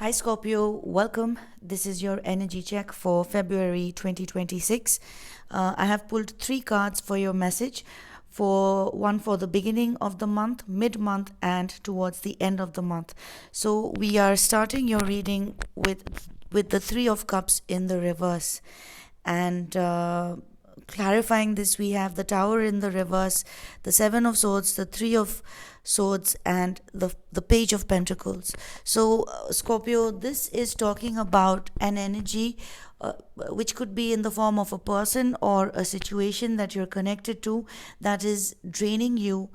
Hi Scorpio, welcome. This is your energy check for February 2026. I have pulled three cards for your message for one for the beginning of the month, mid month, and towards the end of the month. So we are starting your reading with the 3 of cups in the reverse. And clarifying this, we have the Tower in the reverse, the 7 of Swords, the 3 of Swords, and the Page of Pentacles. So, Scorpio, this is talking about an energy which could be in the form of a person or a situation that you're connected to that is draining you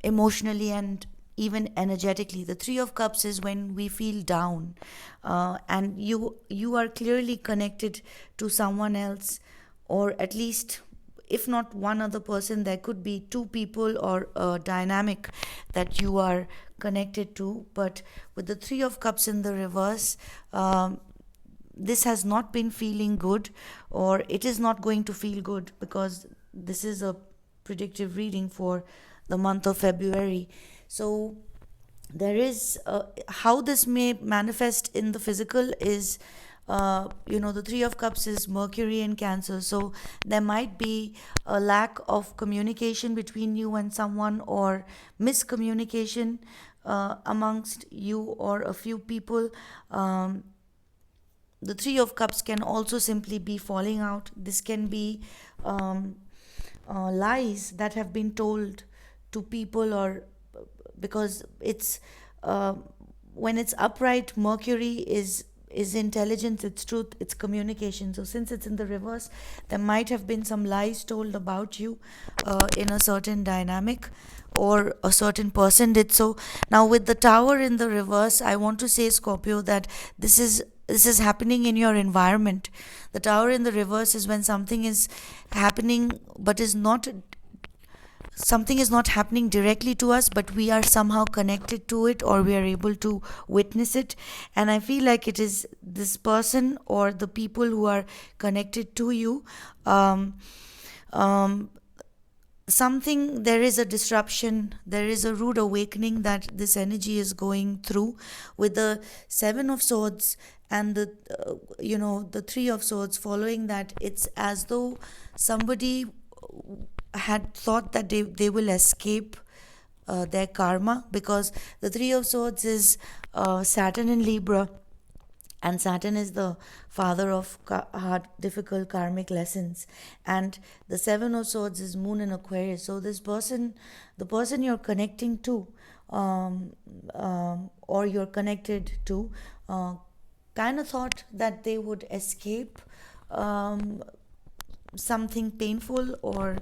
emotionally and even energetically. The 3 of Cups is when we feel down, and you are clearly connected to someone else, or at least, if not one other person, there could be two people or a dynamic that you are connected to. But with the 3 of Cups in the reverse, this has not been feeling good, or it is not going to feel good, because this is a predictive reading for the month of February. So there is how this may manifest in the physical is, the 3 of Cups is Mercury in Cancer. So there might be a lack of communication between you and someone, or miscommunication amongst you or a few people. The 3 of Cups can also simply be falling out. This can be lies that have been told to people, or because it's when it's upright, Mercury is intelligence, it's truth, it's communication. So since it's in the reverse, there might have been some lies told about you in a certain dynamic, or a certain person did so. Now with the Tower in the reverse, I want to say, Scorpio, that this is happening in your environment. The Tower in the reverse is when something is happening, but is not something is not happening directly to us, but we are somehow connected to it, or we are able to witness it. And I feel like it is this person or the people who are connected to you. Um, um, something there is a disruption, there is a rude awakening that this energy is going through. With the 7 of Swords and the 3 of Swords following that, it's as though somebody had thought that they will escape their karma, because the 3 of Swords is Saturn in Libra, and Saturn is the father of hard, difficult karmic lessons. And the 7 of Swords is Moon in Aquarius. So this person, the person you're connecting to, or you're connected to, kind of thought that they would escape something painful or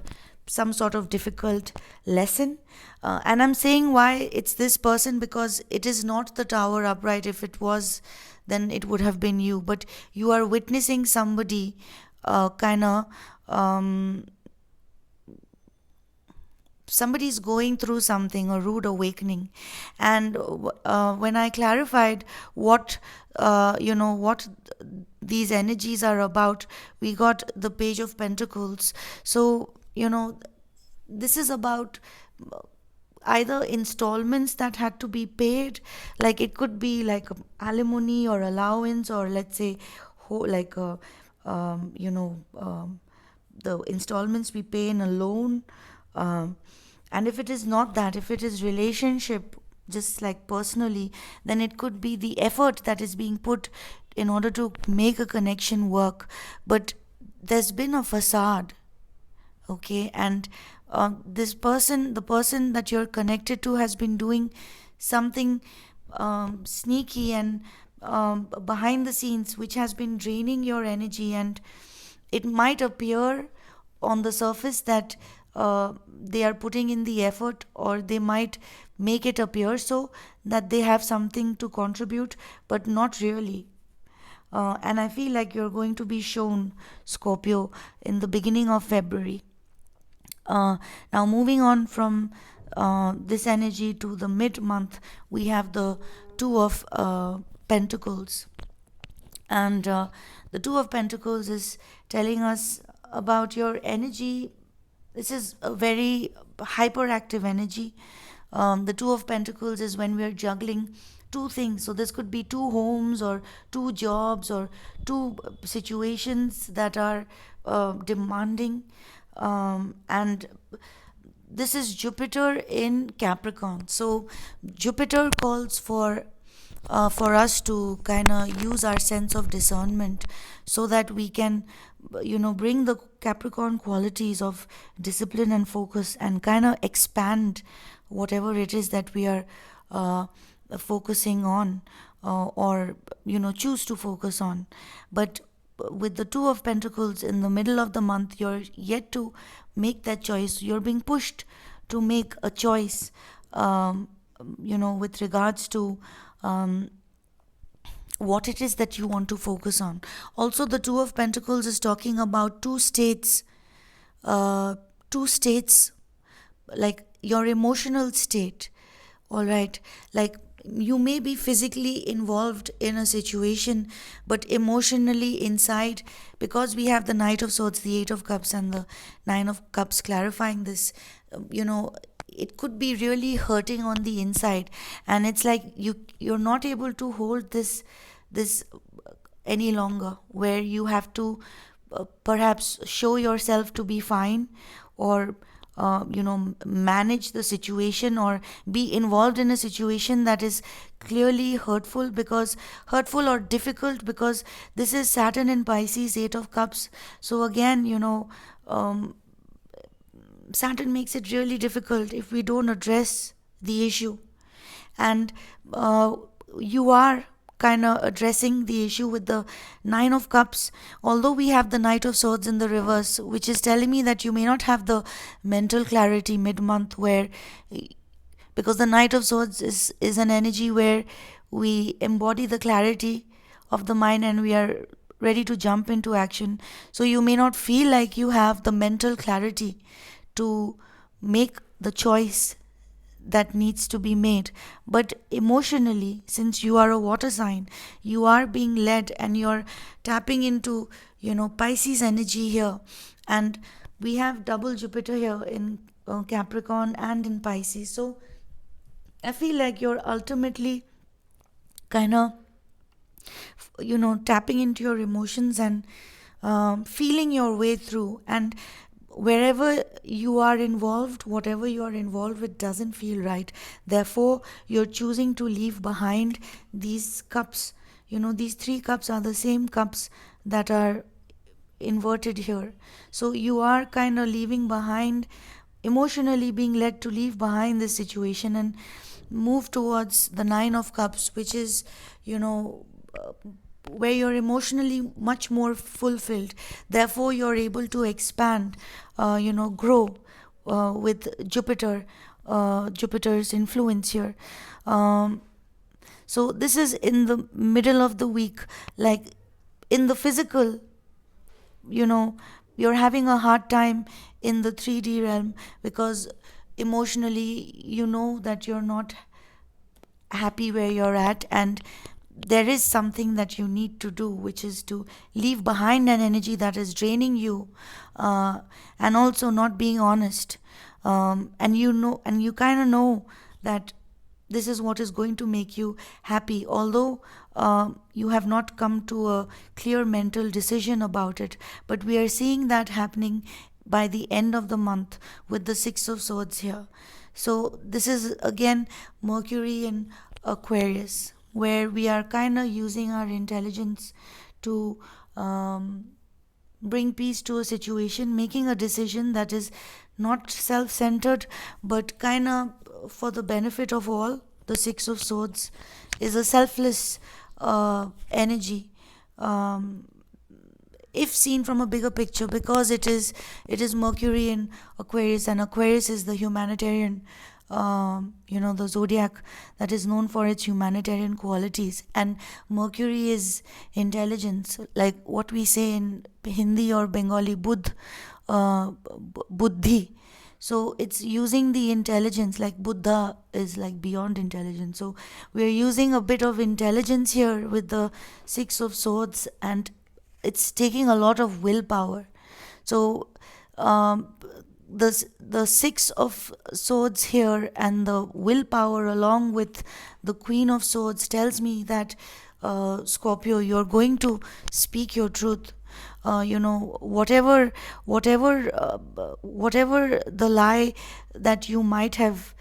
some sort of difficult lesson. And I'm saying why it's this person, because it is not the Tower upright. If it was, then it would have been you. But you are witnessing somebody kind of. Somebody's going through something, a rude awakening. And when I clarified what these energies are about, we got the Page of Pentacles. So this is about either installments that had to be paid, like it could be like alimony or allowance, or let's say like the installments we pay in a loan. And if it is not that, if it is relationship, just like personally, then it could be the effort that is being put in order to make a connection work. But there's been a facade, okay? And the person that you're connected to, has been doing something sneaky and behind the scenes, which has been draining your energy. And it might appear on the surface that they are putting in the effort, or they might make it appear so that they have something to contribute, but not really. And I feel like you're going to be shown, Scorpio, in the beginning of February. Now, moving on from this energy to the mid month, we have the 2 of Pentacles. And the 2 of Pentacles is telling us about your energy. This is a very hyperactive energy. The 2 of Pentacles is when we are juggling two things. So this could be two homes or two jobs or two situations that are demanding. And this is Jupiter in Capricorn. So Jupiter calls for us to kind of use our sense of discernment so that we can, bring the Capricorn qualities of discipline and focus and kind of expand whatever it is that we are uh, focusing on, or choose to focus on. But with the Two of Pentacles in the middle of the month, you're yet to make that choice. You're being pushed to make a choice, with regards to um, what it is that you want to focus on. Also, the Two of Pentacles is talking about uh, two states, like your emotional state. All right, like you may be physically involved in a situation, but emotionally inside, because we have the Knight of Swords, the Eight of Cups, and the Nine of Cups clarifying this, it could be really hurting on the inside, and it's like you're not able to hold this any longer, where you have to perhaps show yourself to be fine, or manage the situation, or be involved in a situation that is clearly hurtful or difficult, because this is Saturn in Pisces, Eight of Cups. So again, um, Saturn makes it really difficult if we don't address the issue. And uh, you are kind of addressing the issue with the Nine of Cups, although we have the Knight of Swords in the reverse, which is telling me that you may not have the mental clarity mid month, where, because the Knight of Swords is an energy where we embody the clarity of the mind and we are ready to jump into action. So you may not feel like you have the mental clarity to make the choice that needs to be made. But emotionally, since you are a water sign, you are being led and you're tapping into, Pisces energy here. And we have double Jupiter here in Capricorn and in Pisces. So I feel like you're ultimately kind of, tapping into your emotions and feeling your way through. And wherever you are involved, whatever you are involved with doesn't feel right. Therefore, you're choosing to leave behind these cups. These three cups are the same cups that are inverted here. So you are kind of leaving behind, emotionally being led to leave behind this situation and move towards the Nine of Cups, which is, you know, uh, where you're emotionally much more fulfilled. Therefore, you're able to expand, grow with Jupiter's influence here. Um, so this is in the middle of the week, like in the physical, you know you're having a hard time in the 3D realm, because emotionally you know that you're not happy where you're at, and there is something that you need to do, which is to leave behind an energy that is draining you, uh, and also not being honest. And you kind of know that this is what is going to make you happy, although you have not come to a clear mental decision about it. But we are seeing that happening by the end of the month with the Six of Swords here. So this is again Mercury in Aquarius, where we are kind of using our intelligence to bring peace to a situation, making a decision that is not self centered but kind of for the benefit of all. The Six of Swords is a selfless energy. Um, if seen from a bigger picture, because it is Mercury in Aquarius, and Aquarius is the humanitarian, the zodiac that is known for its humanitarian qualities, and Mercury is intelligence, like what we say in Hindi or Bengali, buddhi. So it's using the intelligence, like Buddha is like beyond intelligence. So we're using a bit of intelligence here with the Six of Swords, and it's taking a lot of willpower. So um, the six of swords here and the willpower along with the queen of swords tells me that, Scorpio, you're going to speak your truth. Whatever the lie that you might have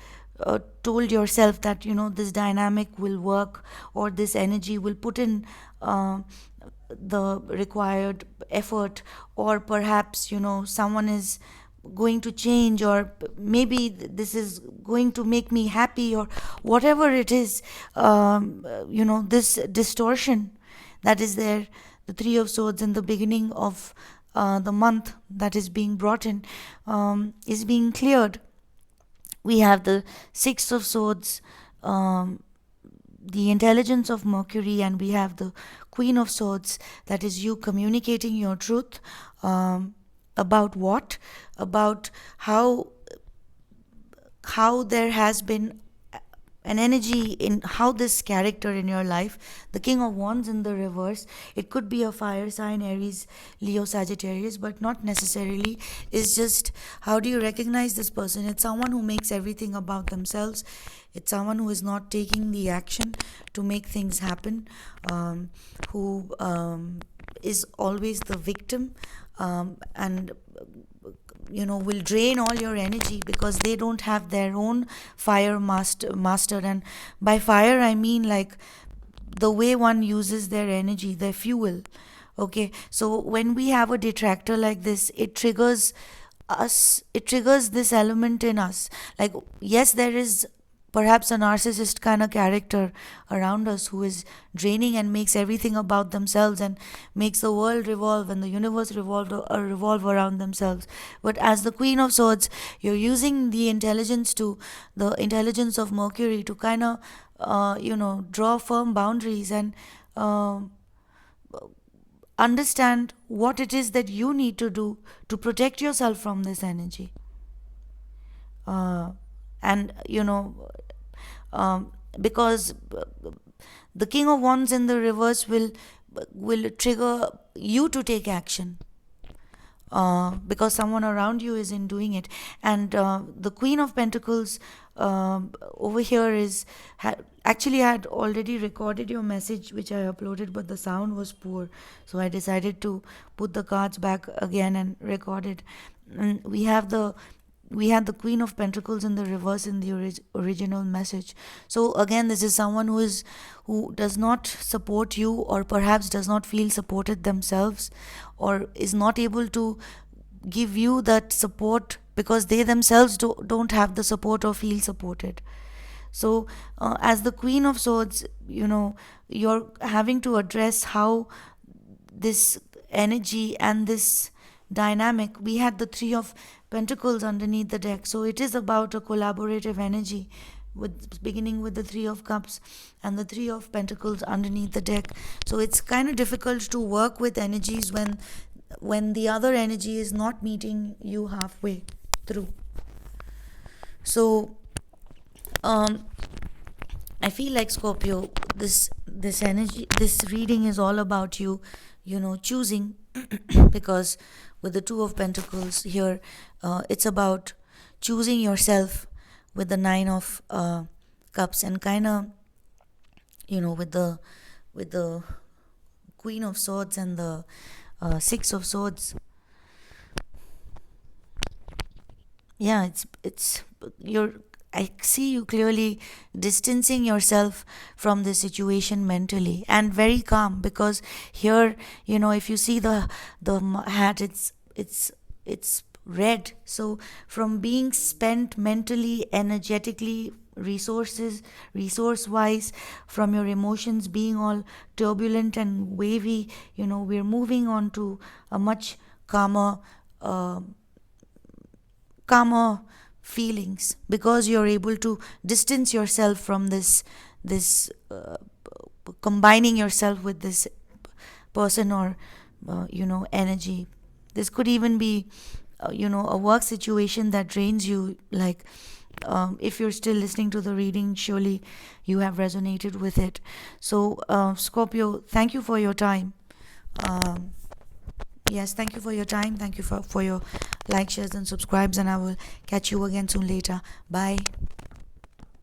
told yourself, that this dynamic will work, or this energy will put in the required effort, or perhaps someone is going to change, or maybe this is going to make me happy, or whatever it is. This distortion that is there, the three of swords in the beginning of the month, that is being brought in, is being cleared. We have the six of swords, the intelligence of Mercury, and we have the queen of swords, that is you communicating your truth. About what? About how there has been an energy in how this character in your life, the king of wands in the reverse, it could be a fire sign, Aries, Leo, Sagittarius, but not necessarily. Is just, how do you recognize this person? It's someone who makes everything about themselves. It's someone who is not taking the action to make things happen, who is always the victim, and will drain all your energy because they don't have their own fire mastered. And by fire I mean like the way one uses their energy, their fuel. Okay, so when we have a detractor like this, it triggers this element in us. Like, yes, there is perhaps a narcissist kind of character around us who is draining and makes everything about themselves and makes the world revolve and the universe revolve around themselves. But as the queen of swords, you're using the intelligence of Mercury to kind of draw firm boundaries and understand what it is that you need to do to protect yourself from this energy. And because the king of wands in the reverse will trigger you to take action, because someone around you is in doing it. And the queen of pentacles over here actually I had already recorded your message which I uploaded, but the sound was poor, so I decided to put the cards back again and record it. And we had the queen of pentacles in the reverse in the original message. So again, this is someone who does not support you, or perhaps does not feel supported themselves, or is not able to give you that support because they themselves don't have the support or feel supported. So as the queen of swords, you're having to address how this energy and this dynamic. We had the three of pentacles underneath the deck, so it is about a collaborative energy, with beginning with the three of cups and the three of pentacles underneath the deck. So it's kind of difficult to work with energies when the other energy is not meeting you halfway through. So I feel like, Scorpio, this energy, this reading is all about you choosing because with the two of pentacles here, it's about choosing yourself with the nine of cups, and kind of with the queen of swords and the six of swords. Yeah, it's you're I see you clearly distancing yourself from the situation mentally, and very calm, because here, if you see the hat, it's red. So from being spent mentally, energetically, resource wise, from your emotions being all turbulent and wavy, we're moving on to a much calmer feelings, because you're able to distance yourself from this combining yourself with this person, or energy. This could even be a work situation that drains you. Like, if you're still listening to the reading, surely you have resonated with it. So Scorpio, thank you for your time. Yes, thank you for your time. Thank you for your like, shares, and subscribes. And I will catch you again soon later. Bye.